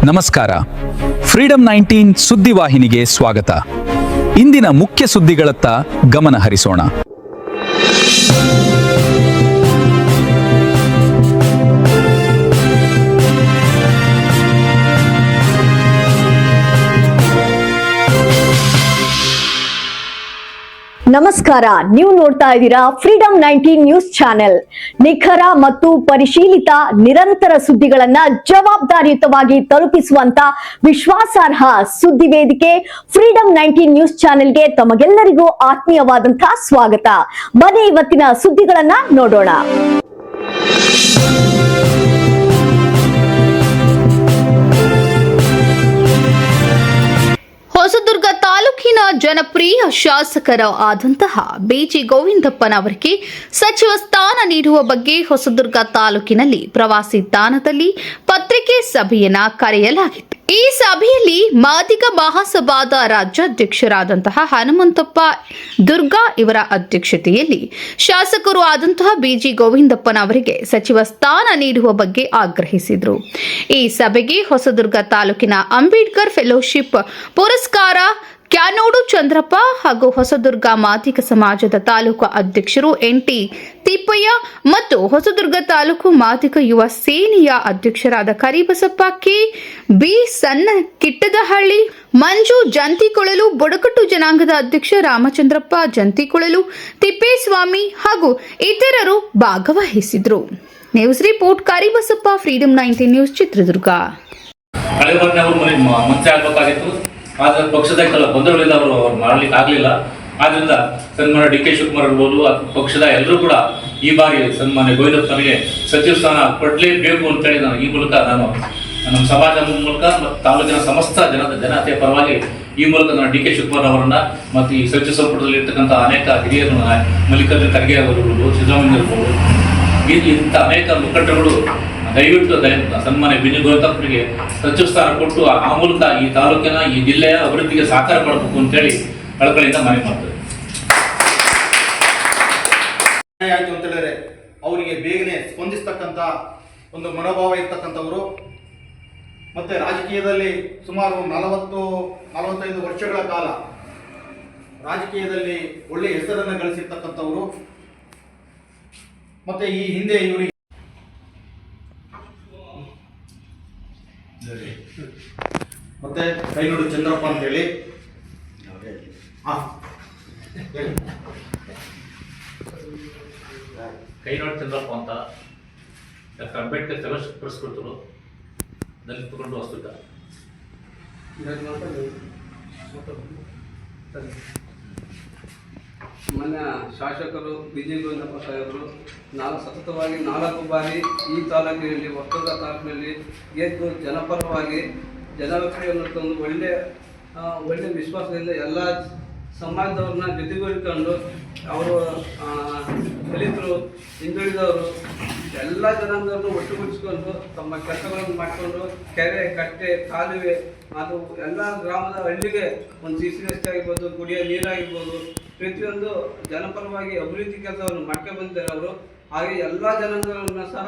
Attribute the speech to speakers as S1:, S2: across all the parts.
S1: ನಮಸ್ಕಾರ. ಫ್ರೀಡಂ 19 ಸುದ್ದಿವಾಹಿನಿಗೆ ಸ್ವಾಗತ. ಇಂದಿನ ಮುಖ್ಯ ಸುದ್ದಿಗಳತ್ತ ಗಮನ ಹರಿಸೋಣ.
S2: ನಮಸ್ಕಾರ, ನೀವು ನೋಡ್ತಾ ಇದ್ದೀರಾ ಫ್ರೀಡಂ 19 ನ್ಯೂಸ್ ಚಾನೆಲ್. ನಿಖರ ಮತ್ತು ಪರಿಶೀಲಿತ ನಿರಂತರ ಸುದ್ದಿಗಳನ್ನ ಜವಾಬ್ದಾರಿಯುತವಾಗಿ ತಲುಪಿಸುವಂತ ವಿಶ್ವಾಸಾರ್ಹ ಸುದ್ದಿ ವೇದಿಕೆ ಫ್ರೀಡಂ 19 ನ್ಯೂಸ್ ಚಾನೆಲ್ಗೆ ತಮಗೆಲ್ಲರಿಗೂ ಆತ್ಮೀಯವಾದಂತಹ ಸ್ವಾಗತ. ಬನ್ನಿ ಇವತ್ತಿನ ಸುದ್ದಿಗಳನ್ನ ನೋಡೋಣ.
S3: ಹೊಸದುರ್ಗ ತಾಲೂಕಿನ ಜನಪ್ರಿಯ ಶಾಸಕರ ಆದಂತಹ ಬಿಜಿ ಗೋವಿಂದಪ್ಪನವರಿಗೆ ಸಚಿವ ಸ್ಥಾನ ನೀಡುವ ಬಗ್ಗೆ ಹೊಸದುರ್ಗ ತಾಲೂಕಿನಲ್ಲಿ ಪ್ರವಾಸಿ ತಾಣದಲ್ಲಿ ಪತ್ರಿಕೆ ಸಭೆಯನ್ನ ಕರೆಯಲಾಗಿತ್ತು. ಈ ಸಭೆಯಲ್ಲಿ ಮಾದಿಗ ಮಹಾಸಭಾದ ರಾಜ್ಯಾಧ್ಯಕ್ಷರಾದಂತಹ ಹನುಮಂತಪ್ಪ ದುರ್ಗಾ ಇವರ ಅಧ್ಯಕ್ಷತೆಯಲ್ಲಿ ಶಾಸಕರು ಆದಂತಹ ಬಿಜಿ ಗೋವಿಂದಪ್ಪನವರಿಗೆ ಸಚಿವ ಸ್ಥಾನ ನೀಡುವ ಬಗ್ಗೆ ಆಗ್ರಹಿಸಿದರು. ಈ ಸಭೆಗೆ ಹೊಸದುರ್ಗ ತಾಲೂಕಿನ ಅಂಬೇಡ್ಕರ್ ಫೆಲೋಶಿಪ್ ಪುರಸ್ಕಾರ ಕ್ಯಾನೋಡು ಚಂದ್ರಪ್ಪ ಹಾಗೂ ಹೊಸದುರ್ಗ ಮಾದಿಗ ಸಮಾಜದ ತಾಲೂಕು ಅಧ್ಯಕ್ಷರು ಎನ್ಟಿ ತಿಪ್ಪಯ್ಯ ಮತ್ತು ಹೊಸದುರ್ಗ ತಾಲೂಕು ಮಾದಿಗ ಯುವ ಸೇನೆಯ ಅಧ್ಯಕ್ಷರಾದ ಕರಿಬಸಪ್ಪ ಕೆ ಬಿ ಸಣ್ಣ ಕಿಟ್ಟದಹಳ್ಳಿ, ಮಂಜು ಜಂತಿಕೊಳಲು, ಬುಡಕಟ್ಟು ಜನಾಂಗದ ಅಧ್ಯಕ್ಷ ರಾಮಚಂದ್ರಪ್ಪ ಜಂತಿಕೊಳಲು, ತಿಪ್ಪೇಸ್ವಾಮಿ ಹಾಗೂ ಇತರರು ಭಾಗವಹಿಸಿದ್ರು. News report Karibasappa, freedom 19 news, Chitradurga.
S4: ಆದರೆ ಪಕ್ಷದ ಕೆಲ ಗೊಂದಲಗಳಿಂದ ಅವರು ಮಾಡಲಿಕ್ಕೆ ಆಗಲಿಲ್ಲ. ಆದ್ರಿಂದ ಸನ್ಮಾನ್ಯ ಡಿ ಕೆ ಶಿವಕುಮಾರ್ ಇರ್ಬೋದು, ಪಕ್ಷದ ಎಲ್ಲರೂ ಕೂಡ ಈ ಬಾರಿ ಸನ್ಮಾನ್ಯ ಗೋವಿಂದಪ್ಪನಿಗೆ ಸಚಿವ ಸ್ಥಾನ ಕೊಡಲೇಬೇಕು ಅಂತೇಳಿ ನಾನು ಈ ಮೂಲಕ ನಮ್ಮ ಸಮಾಜದ ಮೂಲಕ ಮತ್ತು ತಾಲೂಕಿನ ಸಮಸ್ತ ಜನತೆಯ ಪರವಾಗಿ ಈ ಮೂಲಕ ನಾನು ಡಿ ಕೆ ಶಿವಕುಮಾರ್ ಅವರನ್ನ ಮತ್ತು ಈ ಸಚಿವ ಸಂಪುಟದಲ್ಲಿ ಇರ್ತಕ್ಕಂಥ ಅನೇಕ ಹಿರಿಯರನ್ನ, ಮಲ್ಲಿಕಾರ್ಜುನ ಖರ್ಗೆ ಅವರಿರ್ಬೋದು, ಸಿದ್ದರಾಮಯ್ಯ ಇರ್ಬೋದು, ಇಂಥ ಅನೇಕ ಮುಖಂಡರುಗಳು ದಯವಿಟ್ಟು ಸನ್ಮಾನ್ಯ ಬಿಜಿ ಗೋವಿಂದಪ್ಪನಿಗೆ ಸಚಿವ ಸ್ಥಾನ ಕೊಟ್ಟು ಆ ಮೂಲಕ ಈ ತಾಲೂಕಿನ, ಈ ಜಿಲ್ಲೆಯ ಅಭಿವೃದ್ಧಿಗೆ ಸಹಕಾರ ಮಾಡಬೇಕು ಅಂತೇಳಿ ಕಳಕಳಿಯಿಂದ ಮನವಿ ಮಾಡ್ತಾರೆ.
S5: ಆಯ್ತು ಅಂತ ಹೇಳಿದ್ರೆ ಅವರಿಗೆ ಬೇಗನೆ ಸ್ಪಂದಿಸ್ತಕ್ಕಂಥ ಒಂದು ಮನೋಭಾವ ಇರ್ತಕ್ಕಂಥವರು. ಮತ್ತೆ ರಾಜಕೀಯದಲ್ಲಿ ಸುಮಾರು 40-45 ವರ್ಷಗಳ ಕಾಲ ರಾಜಕೀಯದಲ್ಲಿ ಒಳ್ಳೆಯ ಹೆಸರನ್ನು ಗಳಿಸಿರ್ತಕ್ಕಂಥವರು. ಮತ್ತೆ ಈ ಹಿಂದೆ ಇವರಿಗೆ ಮತ್ತೆ ಕೈನೋಡು ಚಂದ್ರಪ್ಪ ಅಂತ ಹೇಳಿ
S4: ಕೈನೋಡು ಚಂದ್ರಪ್ಪ ಅಂತ ಡಾಕ್ಟರ್ ಅಂಬೇಡ್ಕರ್ ಫೆಲೋಶಿಪ್ ಪುರಸ್ಕೃತರು, ದಲಿತಕೊಂಡು ಹೊಸದುರ್ಗ.
S6: ಮಾನ್ಯ ಶಾಸಕರು ಬಿಜಿ ಗೋವಿಂದಪ್ಪ ಸಾಹೇಬರು ಸತತವಾಗಿ 4 ಬಾರಿ ಈ ತಾಲೂಕಿನಲ್ಲಿ, ಹೊಸದುರ್ಗ ತಾಲೂಕಿನಲ್ಲಿ ಗೆದ್ದು ಜನಪರವಾಗಿ ಜನವೃತ್ತಿಯನ್ನು ತಂದು ಒಳ್ಳೆ ವಿಶ್ವಾಸದಿಂದ ಎಲ್ಲ ಸಮಾಜದವ್ರನ್ನ ಜೊತೆಗೂಡಿಕೊಂಡು ಅವರು ದಲಿತರು, ಹಿಂದುಳಿದವರು ಎಲ್ಲ ಜನಾಂಗವನ್ನು ಒಟ್ಟುಗೂಡಿಸ್ಕೊಂಡು ತಮ್ಮ ಕೆಲಸಗಳನ್ನು ಮಾಡಿಕೊಂಡು ಕೆರೆ, ಕಟ್ಟೆ, ಕಾಲುವೆ, ಅದು ಎಲ್ಲ ಗ್ರಾಮದ ಹಳ್ಳಿಗೆ ಒಂದು ಸಿಸಿ ರಸ್ತೆ ಆಗಿರ್ಬೋದು, ಕುಡಿಯೋ ನೀರಾಗಿರ್ಬೋದು, ಪ್ರತಿಯೊಂದು ಜನಪರವಾಗಿ ಅಭಿವೃದ್ಧಿ ಕೆಲಸವನ್ನು ಮಾಡ್ಕೊಂಡು ಬಂದಿದ್ದಾರೆ ಅವರು. ಹಾಗೆ ಎಲ್ಲ ಜನಾಂಗಗಳನ್ನ ಸಹ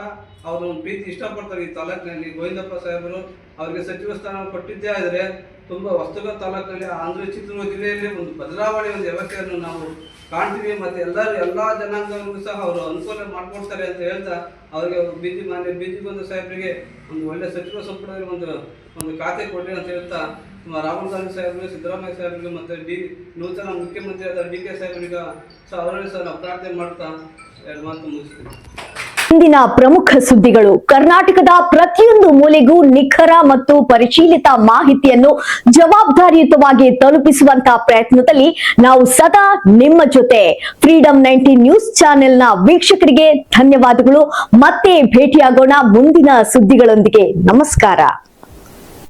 S6: ಅವರು ಒಂದು ಪ್ರೀತಿ ಇಷ್ಟಪಡ್ತಾರೆ. ಈ ತಾಲೂಕಿನಲ್ಲಿ ಗೋವಿಂದಪ್ಪ ಸಾಹೇಬರು ಅವರಿಗೆ ಸಚಿವ ಸ್ಥಾನ ಕೊಟ್ಟಿದ್ದೇ ಆದರೆ ತುಂಬ ಹೊಸದುರ್ಗ ತಾಲೂಕಿನಲ್ಲಿ, ಆಂಧ್ರ ಚಿತ್ರದುರ್ಗ ಜಿಲ್ಲೆಯಲ್ಲಿ ಒಂದು ಬದಲಾವಣೆ, ಒಂದು ವ್ಯವಸ್ಥೆಯನ್ನು ನಾವು ಕಾಣ್ತೀವಿ. ಮತ್ತು ಎಲ್ಲ ಜನಾಂಗಗಳಿಗೂ ಸಹ ಅವರು ಅನುಕೂಲ ಮಾಡಿಕೊಡ್ತಾರೆ ಅಂತ ಹೇಳ್ತಾ ಅವರಿಗೆ ಮಾನ್ಯ ಬಿಜಿ ಗೋವಿಂದ ಸಾಹೇಬರಿಗೆ ಒಂದು ಒಳ್ಳೆ ಸಚಿವ ಸಂಪುಟದಲ್ಲಿ ಒಂದು ಖಾತೆ ಕೊಡ್ರಿ ಅಂತ ಹೇಳ್ತಾ ರಾಹುಲ್ ಗಾಂಧಿ ಸಾಹೇಬರಿಗೆ, ಸಿದ್ದರಾಮಯ್ಯ ಸಾಹೇಬರಿಗೆ ಮತ್ತು ನೂತನ ಮುಖ್ಯಮಂತ್ರಿಯಾದ ಡಿ ಕೆ ಸಾಹೇಬರಿಗೆ ಸಹ ಅವರಲ್ಲಿ ಸಹ ನಾವು ಪ್ರಾರ್ಥನೆ ಮಾಡ್ತಾ 2 ಮಾತು ಮುಗಿಸ್ತೀವಿ.
S2: ಇಂದಿನ ಪ್ರಮುಖ ಸುದ್ದಿಗಳು. ಕರ್ನಾಟಕದ ಪ್ರತಿಯೊಂದು ಮೂಲೆಗೂ ನಿಖರ ಮತ್ತು ಪರಿಶೀಲಿತ ಮಾಹಿತಿಯನ್ನು ಜವಾಬ್ದಾರಿಯುತವಾಗಿ ತಲುಪಿಸುವಂತಹ ಪ್ರಯತ್ನದಲ್ಲಿ ನಾವು ಸದಾ ನಿಮ್ಮ ಜೊತೆ. ಫ್ರೀಡಂ 19 ನ್ಯೂಸ್ ಚಾನೆಲ್ನ ವೀಕ್ಷಕರಿಗೆ ಧನ್ಯವಾದಗಳು. ಮತ್ತೆ ಭೇಟಿಯಾಗೋಣ ಮುಂದಿನ ಸುದ್ದಿಗಳೊಂದಿಗೆ. ನಮಸ್ಕಾರ.